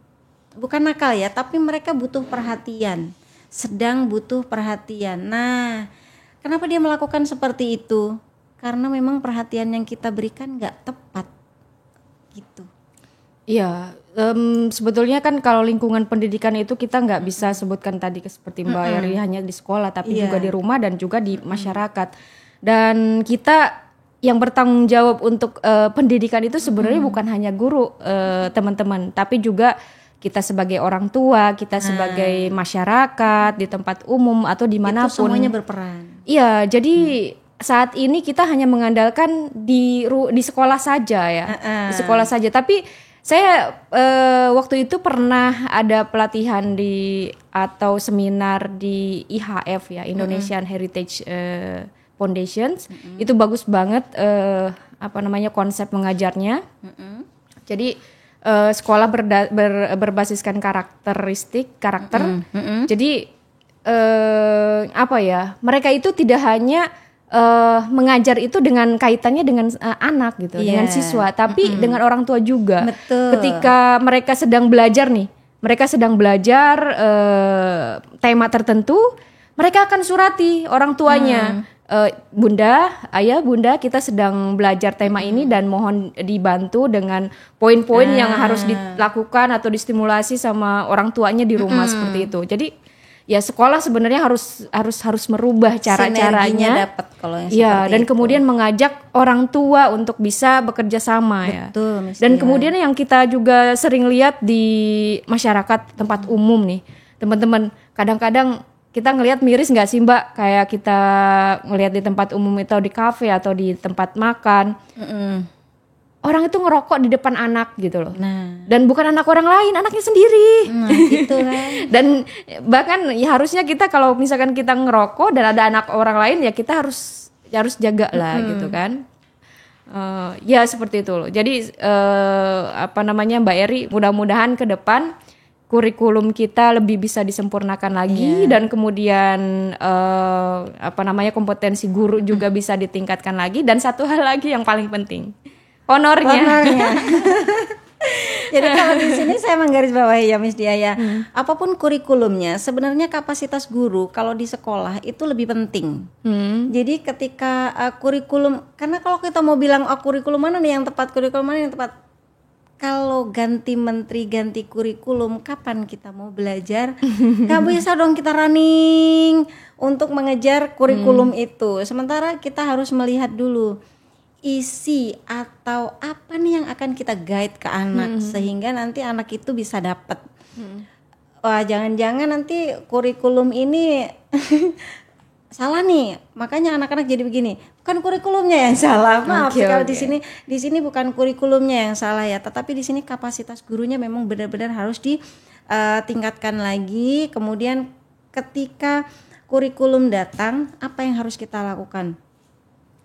nakal ya, tapi mereka butuh perhatian, sedang butuh perhatian. Nah, kenapa dia melakukan seperti itu? Karena memang perhatian yang kita berikan nggak tepat, gitu. Iya, sebetulnya kan kalau lingkungan pendidikan itu kita nggak bisa sebutkan tadi seperti Mbak Eri hanya di sekolah, tapi juga di rumah dan juga di masyarakat. Dan kita yang bertanggung jawab untuk pendidikan itu sebenarnya bukan hanya guru, teman-teman, tapi juga kita sebagai orang tua, kita sebagai masyarakat di tempat umum atau dimanapun. Itu semuanya berperan. Iya, jadi saat ini kita hanya mengandalkan di sekolah saja ya, di sekolah saja. Tapi saya waktu itu pernah ada pelatihan atau seminar di IHF ya, Indonesian Heritage Foundations. Itu bagus banget konsep mengajarnya. Jadi sekolah berbasiskan karakter. Jadi mereka itu tidak hanya mengajar itu dengan kaitannya dengan anak gitu, dengan siswa, tapi dengan orang tua juga. Betul. Ketika mereka sedang belajar tema tertentu, mereka akan surati orang tuanya. Bunda, ayah, bunda, kita sedang belajar tema ini dan mohon dibantu dengan poin-poin yang harus dilakukan atau distimulasi sama orang tuanya di rumah seperti itu. Jadi ya sekolah sebenarnya harus merubah cara-caranya. Dapat kalau yang dan itu. Kemudian mengajak orang tua untuk bisa bekerja sama. Betul, ya. Dan kemudian yang kita juga sering lihat di masyarakat tempat umum nih, teman-teman, kadang-kadang kita ngelihat miris nggak sih Mbak, kayak kita ngelihat di tempat umum atau di kafe atau di tempat makan. Orang itu ngerokok di depan anak gitu loh. Nah. Dan bukan anak orang lain, anaknya sendiri. Nah, gitu kan. Dan bahkan ya harusnya kita kalau misalkan kita ngerokok dan ada anak orang lain ya kita harus jaga lah gitu kan. Ya seperti itu loh. Jadi Mbak Eri, mudah-mudahan ke depan kurikulum kita lebih bisa disempurnakan lagi dan kemudian kompetensi guru juga bisa ditingkatkan lagi, dan satu hal lagi yang paling penting, honornya. Jadi kalau di sini saya menggarisbawahi ya Miss Dia ya, apapun kurikulumnya sebenarnya kapasitas guru kalau di sekolah itu lebih penting. Jadi ketika kurikulum, karena kalau kita mau bilang kurikulum mana nih yang tepat, kurikulum mana yang tepat, kalau ganti menteri, ganti kurikulum, kapan kita mau belajar? Gak bisa dong kita running untuk mengejar kurikulum itu. Sementara kita harus melihat dulu isi atau apa nih yang akan kita guide ke anak, sehingga nanti anak itu bisa dapat. Wah, jangan-jangan nanti kurikulum ini salah nih, makanya anak-anak jadi begini. Bukan kurikulumnya yang salah, maaf kalau di sini bukan kurikulumnya yang salah ya, tetapi di sini kapasitas gurunya memang benar-benar harus ditingkatkan lagi. Kemudian ketika kurikulum datang, apa yang harus kita lakukan?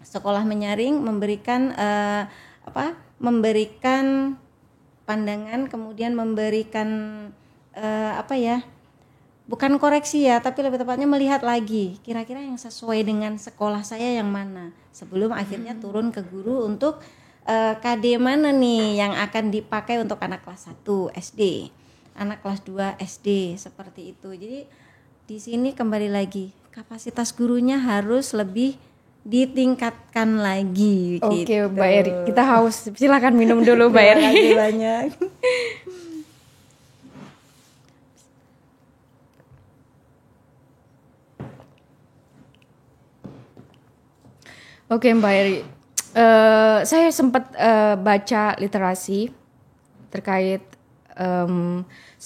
Sekolah menyaring, memberikan pandangan, kemudian memberikan bukan koreksi ya, tapi lebih tepatnya melihat lagi kira-kira yang sesuai dengan sekolah saya yang mana, sebelum akhirnya turun ke guru untuk KD mana nih yang akan dipakai untuk anak kelas 1 SD, anak kelas 2 SD, seperti itu. Jadi di sini kembali lagi kapasitas gurunya harus lebih ditingkatkan lagi. Oke, gitu. Mbak Eri, kita haus. Silakan minum dulu, Mbak Eri. Terima kasih banyak. Oke, Mbak Eri. Saya sempat baca literasi terkait 90%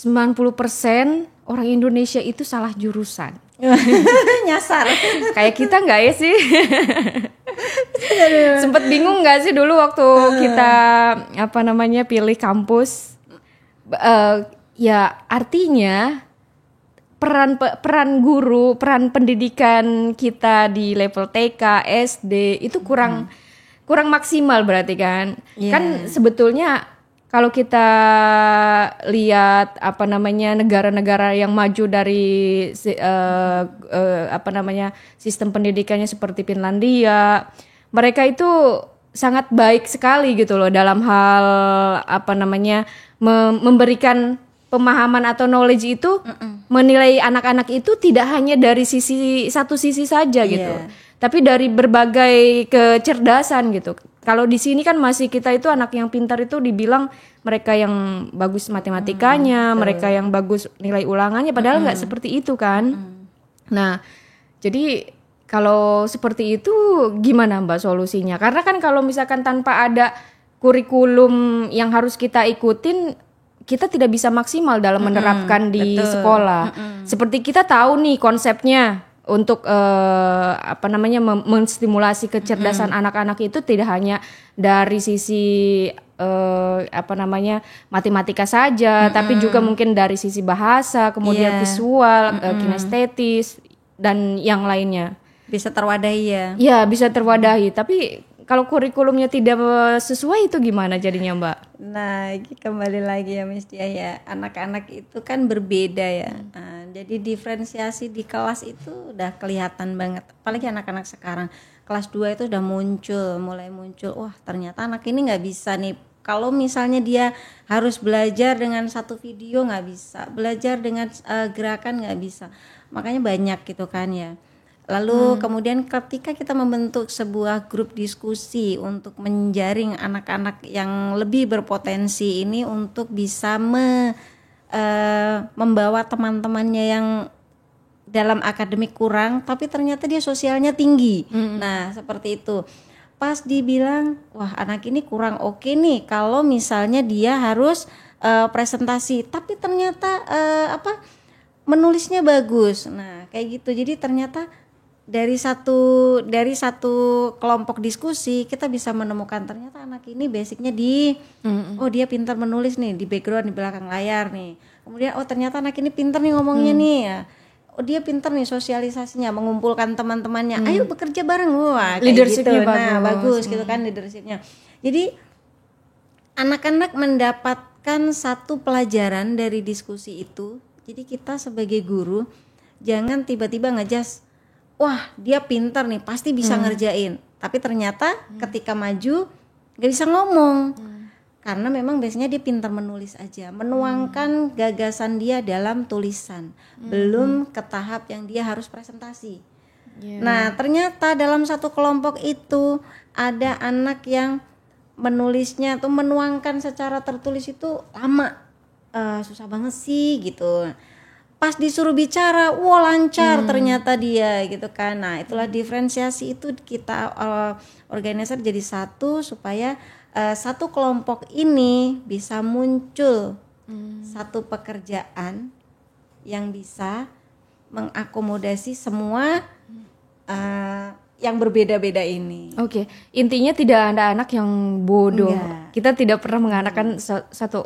orang Indonesia itu salah jurusan. Nyasar. Kayak kita nggak ya sih? Sempet bingung nggak sih dulu waktu kita pilih kampus? Ya artinya peran guru, peran pendidikan kita di level TK, SD itu kurang maksimal berarti kan? Yeah. Kan sebetulnya kalau kita lihat negara-negara yang maju dari sistem pendidikannya seperti Finlandia, mereka itu sangat baik sekali gitu loh dalam hal memberikan pemahaman atau knowledge itu, menilai anak-anak itu tidak hanya dari satu sisi saja gitu, tapi dari berbagai kecerdasan gitu. Kalau di sini kan masih kita itu anak yang pintar itu dibilang mereka yang bagus matematikanya, mereka yang bagus nilai ulangannya, padahal nggak seperti itu kan. Nah, jadi kalau seperti itu gimana Mbak solusinya? Karena kan kalau misalkan tanpa ada kurikulum yang harus kita ikutin, kita tidak bisa maksimal dalam menerapkan di sekolah. Seperti kita tahu nih konsepnya untuk menstimulasi kecerdasan anak-anak itu tidak hanya dari sisi matematika saja, tapi juga mungkin dari sisi bahasa, kemudian visual, kinestetis dan yang lainnya. Bisa terwadahi ya? Ya, bisa terwadahi. Tapi kalau kurikulumnya tidak sesuai itu gimana jadinya Mbak? Nah, kembali lagi ya Miss Dia ya, anak-anak itu kan berbeda ya. Nah, jadi diferensiasi di kelas itu udah kelihatan banget. Apalagi anak-anak sekarang kelas 2 itu udah mulai muncul. Wah, ternyata anak ini nggak bisa nih. Kalau misalnya dia harus belajar dengan satu video nggak bisa, belajar dengan gerakan nggak bisa. Makanya banyak gitu kan ya. Lalu kemudian ketika kita membentuk sebuah grup diskusi untuk menjaring anak-anak yang lebih berpotensi ini untuk bisa membawa teman-temannya yang dalam akademik kurang tapi ternyata dia sosialnya tinggi. Nah, seperti itu. Pas dibilang, wah anak ini kurang oke nih kalau misalnya dia harus presentasi, tapi ternyata menulisnya bagus. Nah, kayak gitu. Jadi ternyata dari satu kelompok diskusi kita bisa menemukan ternyata anak ini basicnya oh dia pintar menulis nih di background di belakang layar nih. Kemudian oh ternyata anak ini pintar nih ngomongnya nih ya. Oh dia pintar nih sosialisasinya, mengumpulkan teman-temannya. Ayo bekerja bareng. Wah, leadershipnya gitu. Bagus gitu kan leadershipnya. Jadi anak-anak mendapatkan satu pelajaran dari diskusi itu. Jadi kita sebagai guru jangan tiba-tiba ngejudge, wah dia pintar nih pasti bisa ngerjain, tapi ternyata ketika maju gak bisa ngomong karena memang biasanya dia pintar menulis aja, menuangkan gagasan dia dalam tulisan, belum ke tahap yang dia harus presentasi. Nah ternyata dalam satu kelompok itu ada anak yang menulisnya tuh menuangkan secara tertulis itu lama, susah banget sih gitu. Pas disuruh bicara, wah lancar ternyata dia gitu kan. Nah itulah diferensiasi itu kita organizer jadi satu supaya satu kelompok ini bisa muncul satu pekerjaan yang bisa mengakomodasi semua yang berbeda-beda ini. Oke, intinya tidak ada anak yang bodoh. Enggak. Kita tidak pernah mengatakan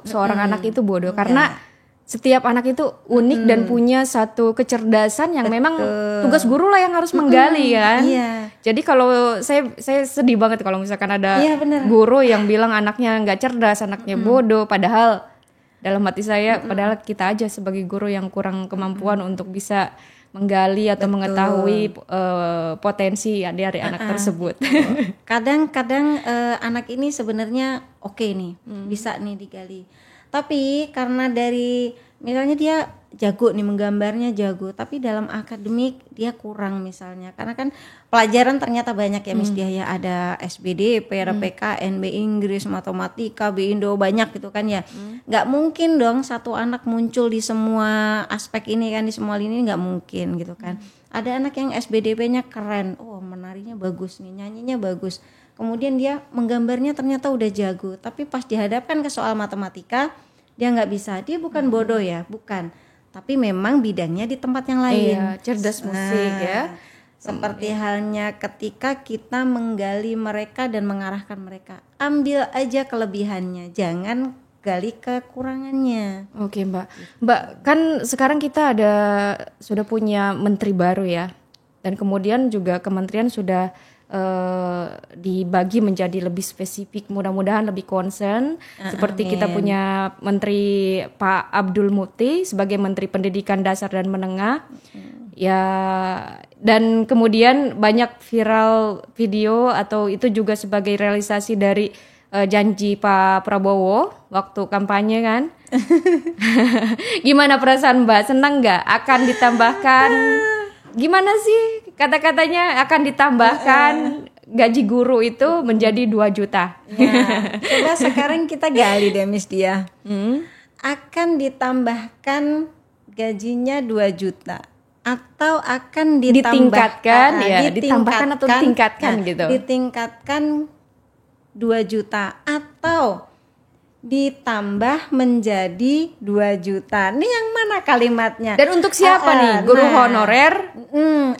seorang anak itu bodoh karena setiap anak itu unik dan punya satu kecerdasan yang memang tugas guru lah yang harus menggali kan. Iya. Jadi kalau saya sedih banget kalau misalkan ada guru yang bilang anaknya nggak cerdas, anaknya bodoh, padahal dalam hati saya padahal kita aja sebagai guru yang kurang kemampuan untuk bisa menggali atau mengetahui potensi dari anak tersebut. Kadang-kadang anak ini sebenarnya oke nih, bisa nih digali. Tapi karena dari misalnya dia jago nih, menggambarnya jago, tapi dalam akademik dia kurang misalnya. Karena kan pelajaran ternyata banyak ya Miss Dia ya, ada SBDP, RPKN, B Inggris, matematika, B Indo, banyak gitu kan ya. Nggak mungkin dong satu anak muncul di semua aspek ini kan, di semua lini nggak mungkin gitu kan. Ada anak yang SBDP-nya keren, oh menarinya bagus nih, nyanyinya bagus. Kemudian dia menggambarnya ternyata udah jago, tapi pas dihadapkan ke soal matematika dia nggak bisa. Dia bukan bodoh ya, bukan. Tapi memang bidangnya di tempat yang lain. Iya, cerdas musik ya. Seperti halnya ketika kita menggali mereka dan mengarahkan mereka. Ambil aja kelebihannya, jangan gali kekurangannya. Oke Mbak. Mbak, kan sekarang kita sudah punya menteri baru ya. Dan kemudian juga kementerian sudah dibagi menjadi lebih spesifik, mudah-mudahan lebih concern. Seperti kita punya Menteri Pak Abdul Muti sebagai Menteri Pendidikan Dasar dan Menengah. Ya, dan kemudian banyak viral video atau itu juga sebagai realisasi dari janji Pak Prabowo waktu kampanye kan. Gimana perasaan Mbak? Senang nggak akan ditambahkan? Gimana sih kata-katanya akan ditambahkan gaji guru itu menjadi 2 juta? Ya, coba sekarang kita gali deh Miss Dia. Akan ditambahkan gajinya 2 juta atau akan ditingkatkan ya, ditambahkan atau ditingkatkan gitu. Ditingkatkan 2 juta atau ditambah menjadi 2 juta. Ini yang mana kalimatnya? Dan untuk siapa nih? Guru honorer?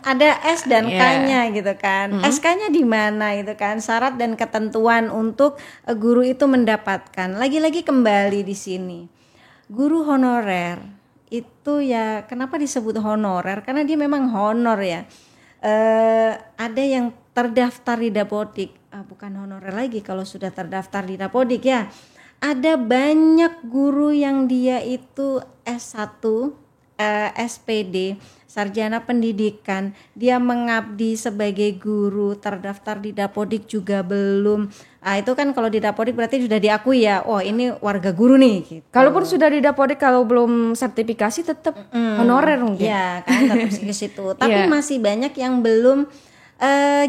Ada S dan K-nya gitu kan. SK-nya di mana gitu kan? Syarat dan ketentuan untuk guru itu mendapatkan. Lagi-lagi kembali di sini. Guru honorer itu ya, kenapa disebut honorer? Karena dia memang honor ya. Ada yang terdaftar di Dapodik. Bukan honorer lagi kalau sudah terdaftar di Dapodik ya. Ada banyak guru yang dia itu S1, SPD, sarjana pendidikan, dia mengabdi sebagai guru, terdaftar di Dapodik juga belum. Itu kan kalau di Dapodik berarti sudah diakui ya, oh ini warga guru nih gitu. Kalaupun sudah di Dapodik kalau belum sertifikasi tetap honorer mungkin. Iya kan, tetap ke situ. Tapi masih banyak yang belum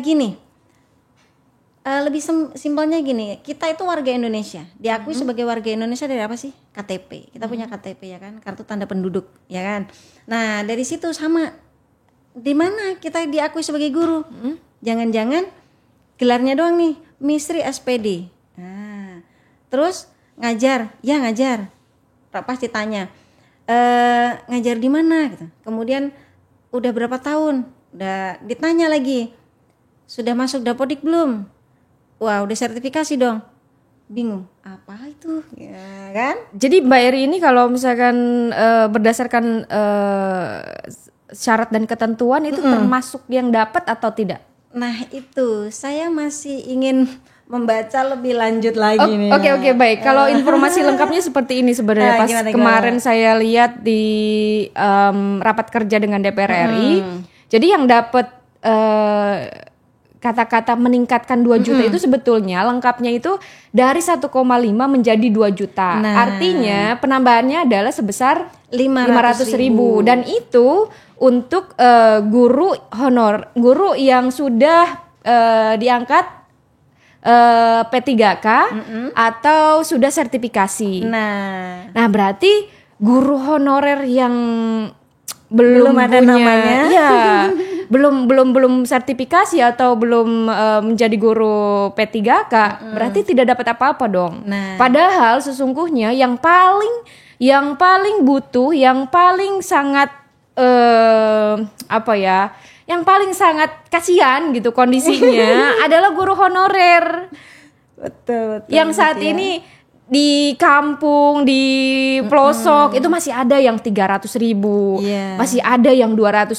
gini. Lebih simpelnya gini, kita itu warga Indonesia, diakui sebagai warga Indonesia dari apa sih? KTP. Kita punya KTP ya kan, kartu tanda penduduk ya kan. Nah dari situ sama, di mana kita diakui sebagai guru? Jangan-jangan gelarnya doang nih, Misri SPD. Nah, terus ngajar, ya ngajar. Pas ditanya, ngajar di mana? Gitu. Kemudian udah berapa tahun? Udah ditanya lagi, sudah masuk Dapodik belum? Wah udah sertifikasi dong. Bingung apa itu ya kan. Jadi Mbak Eri ini kalau misalkan berdasarkan syarat dan ketentuan itu termasuk yang dapat atau tidak? Nah itu saya masih ingin membaca lebih lanjut lagi nih. Oke, baik. Kalau informasi lengkapnya seperti ini sebenarnya pas gimana? Kemarin saya lihat di rapat kerja dengan DPR RI. Jadi yang dapat kata-kata meningkatkan 2 juta itu sebetulnya lengkapnya itu dari 1,5 menjadi 2 juta. Nah, artinya penambahannya adalah sebesar 500.000 dan itu untuk guru honor, guru yang sudah diangkat P3K atau sudah sertifikasi. Nah berarti guru honorer yang belum ada punya, namanya, ya belum sertifikasi atau belum menjadi guru P3K, berarti tidak dapat apa-apa dong. Padahal sesungguhnya yang paling butuh, yang paling sangat yang paling sangat kasihan gitu kondisinya adalah guru honorer. Betul. Yang saat ini di kampung, di pelosok itu masih ada yang 300.000, masih ada yang 200.000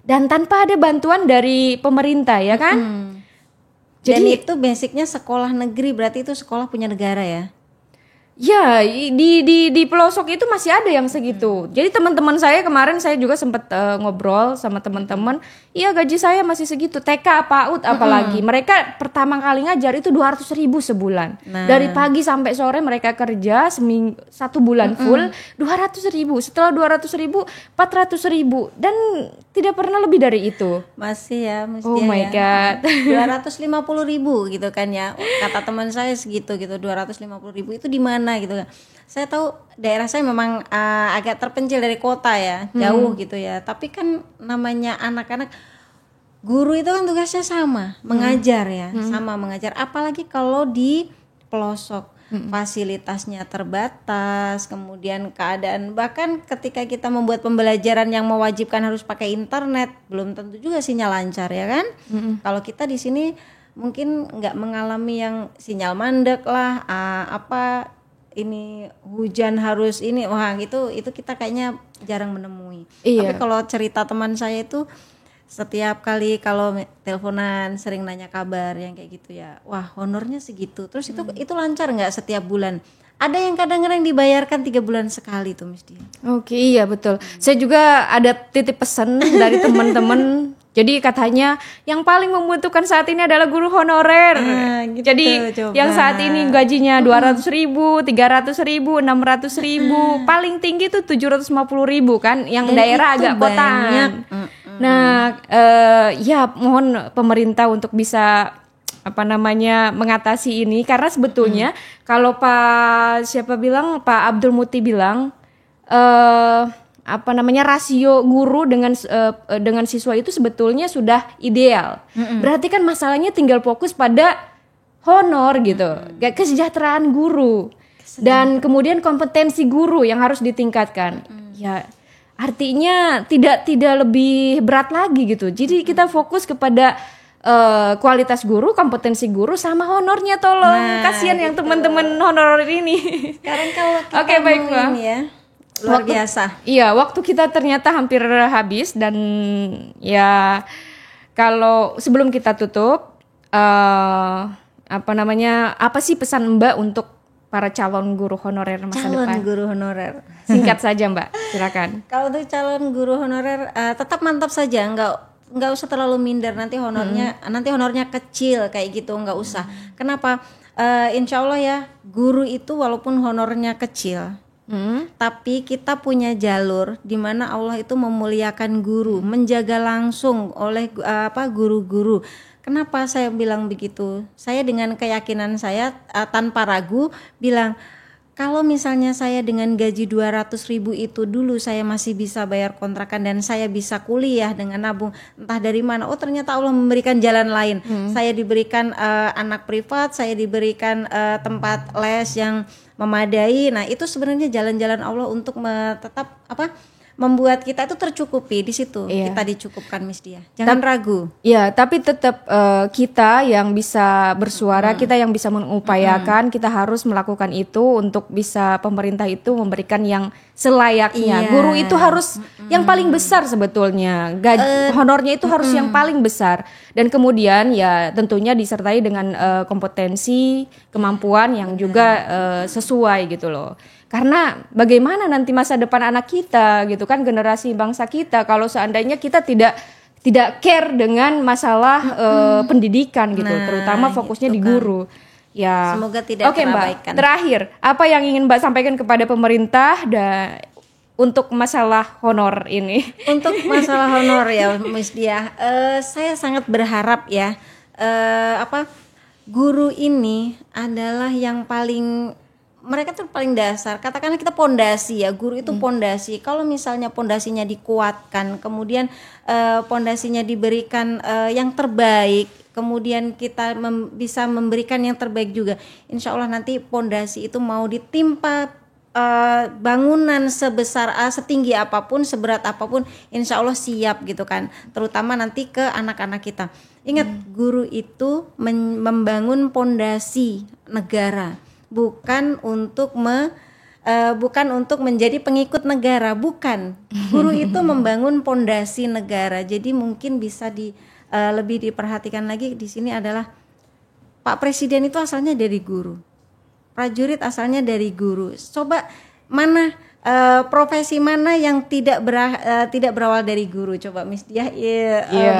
dan tanpa ada bantuan dari pemerintah ya kan? Jadi itu basicnya sekolah negeri, berarti itu sekolah punya negara ya? Ya, di pelosok itu masih ada yang segitu. Jadi teman-teman saya kemarin saya juga sempat ngobrol sama teman-teman, iya gaji saya masih segitu. TK, PAUD apalagi. Mereka pertama kali ngajar itu 200.000 sebulan. Dari pagi sampai sore mereka kerja 1 bulan full 200.000. Setelah 200.000 400.000 dan tidak pernah lebih dari itu. Masih ya, mesti Oh my God. 250.000 gitu kan ya. Kata teman saya segitu gitu, 250.000 itu di mana gitu kan. Saya tahu daerah saya memang agak terpencil dari kota ya, jauh gitu ya. Tapi kan namanya anak-anak, guru itu kan tugasnya sama, mengajar ya, sama mengajar. Apalagi kalau di pelosok. Fasilitasnya terbatas, kemudian keadaan, bahkan ketika kita membuat pembelajaran yang mewajibkan harus pakai internet, belum tentu juga sinyal lancar ya kan. Kalau kita di sini mungkin nggak mengalami yang sinyal mandek lah, ini hujan harus ini, wah itu kita kayaknya jarang menemui. Iya. Tapi kalau cerita teman saya itu setiap kali kalau teleponan sering nanya kabar yang kayak gitu ya, wah honornya segitu. Terus itu lancar nggak setiap bulan? Ada yang kadang-kadang dibayarkan 3 bulan sekali tuh mesti. Oke, iya betul. Saya juga ada titip pesan dari teman-teman. Jadi katanya yang paling membutuhkan saat ini adalah guru honorer. Gitu, jadi coba. yang saat ini gajinya 200.000, 300.000, 600.000, paling tinggi tuh 750.000 kan, yang Dan daerah itu agak kotaan. Nah, ya mohon pemerintah untuk bisa mengatasi ini, karena sebetulnya kalau Pak Abdul Muti bilang rasio guru dengan siswa itu sebetulnya sudah ideal. Berarti kan masalahnya tinggal fokus pada honor gitu, kesejahteraan guru dan kemudian kompetensi guru yang harus ditingkatkan. Ya, artinya tidak lebih berat lagi gitu. Jadi kita fokus kepada kualitas guru, kompetensi guru, sama honornya tolong. Kasihan yang teman-teman honorer ini. Sekarang kalau kita Oke, baik, Mbak. ini ya, luar biasa. Iya, waktu kita ternyata hampir habis dan ya kalau sebelum kita tutup apa sih pesan Mbak untuk para calon guru honorer masa depan? Calon guru honorer. Singkat saja Mbak, silakan. Kalau untuk calon guru honorer tetap mantap saja, nggak usah terlalu minder, nanti honornya kecil kayak gitu, nggak usah. Kenapa? Insya Allah ya, guru itu walaupun honornya kecil, tapi kita punya jalur di mana Allah itu memuliakan guru, menjaga langsung oleh guru-guru. Kenapa saya bilang begitu? Saya dengan keyakinan saya tanpa ragu bilang, kalau misalnya saya dengan gaji 200.000 itu dulu saya masih bisa bayar kontrakan dan saya bisa kuliah dengan nabung entah dari mana. Oh ternyata Allah memberikan jalan lain. Saya diberikan anak privat, saya diberikan tempat les yang memadai. Nah itu sebenarnya jalan-jalan Allah untuk tetap membuat kita itu tercukupi di situ. Iya. Kita dicukupkan Miss Dia. Jangan ragu. Ya, tapi tetap kita yang bisa bersuara, kita yang bisa mengupayakan, kita harus melakukan itu untuk bisa pemerintah itu memberikan yang selayaknya. Iya. Guru itu harus yang paling besar sebetulnya. Honornya itu harus yang paling besar. Dan kemudian ya tentunya disertai dengan kompetensi, kemampuan yang juga sesuai gitu loh. Karena bagaimana nanti masa depan anak kita gitu kan, generasi bangsa kita kalau seandainya kita tidak care dengan masalah pendidikan gitu, terutama fokusnya gitu di guru. Ya. Semoga tidak terabaikan. Mbak, terakhir, apa yang ingin Mbak sampaikan kepada pemerintah untuk masalah honor ini? Untuk masalah honor ya Miss Dia, saya sangat berharap ya guru ini adalah yang paling, mereka tuh paling dasar. Katakanlah kita pondasi ya, guru itu pondasi. Kalau misalnya pondasinya dikuatkan, kemudian pondasinya diberikan yang terbaik, kemudian kita bisa memberikan yang terbaik juga, insya Allah nanti pondasi itu mau ditimpa bangunan sebesar setinggi apapun, seberat apapun, insya Allah siap gitu kan. Terutama nanti ke anak-anak kita. Ingat, guru itu membangun pondasi negara. Bukan untuk menjadi pengikut negara, bukan. Guru itu membangun pondasi negara. Jadi mungkin bisa lebih diperhatikan lagi di sini adalah Pak Presiden itu asalnya dari guru. prajurit asalnya dari guru. Coba mana profesi mana yang tidak berawal dari guru? Coba Miss Diah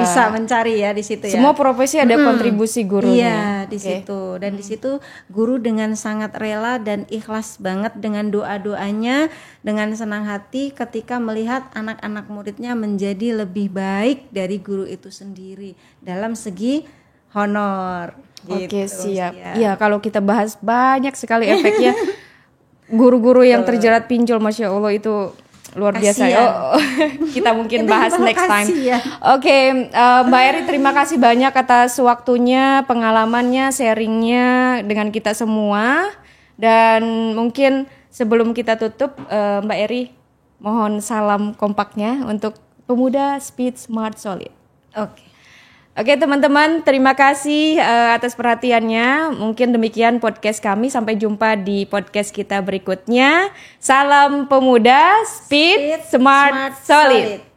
bisa mencari ya di situ ya. Semua profesi ada kontribusi Iya, gurunya. di situ. Dan di situ guru dengan sangat rela dan ikhlas banget dengan doa-doanya, dengan senang hati ketika melihat anak-anak muridnya menjadi lebih baik dari guru itu sendiri dalam segi honor. Oke, Gitu, siap. Miss Diah. Ya, kalau kita bahas banyak sekali efeknya. Guru-guru yang terjerat pinjol, Masya Allah itu luar biasa. Kita mungkin bahas next time. Ya. Oke, Mbak Eri terima kasih banyak atas waktunya, pengalamannya, sharingnya dengan kita semua. Dan mungkin sebelum kita tutup, Mbak Eri mohon salam kompaknya untuk pemuda Speed Smart Solid. Oke teman-teman, terima kasih atas perhatiannya. Mungkin demikian podcast kami. Sampai jumpa di podcast kita berikutnya. Salam pemuda, Speed Smart Solid.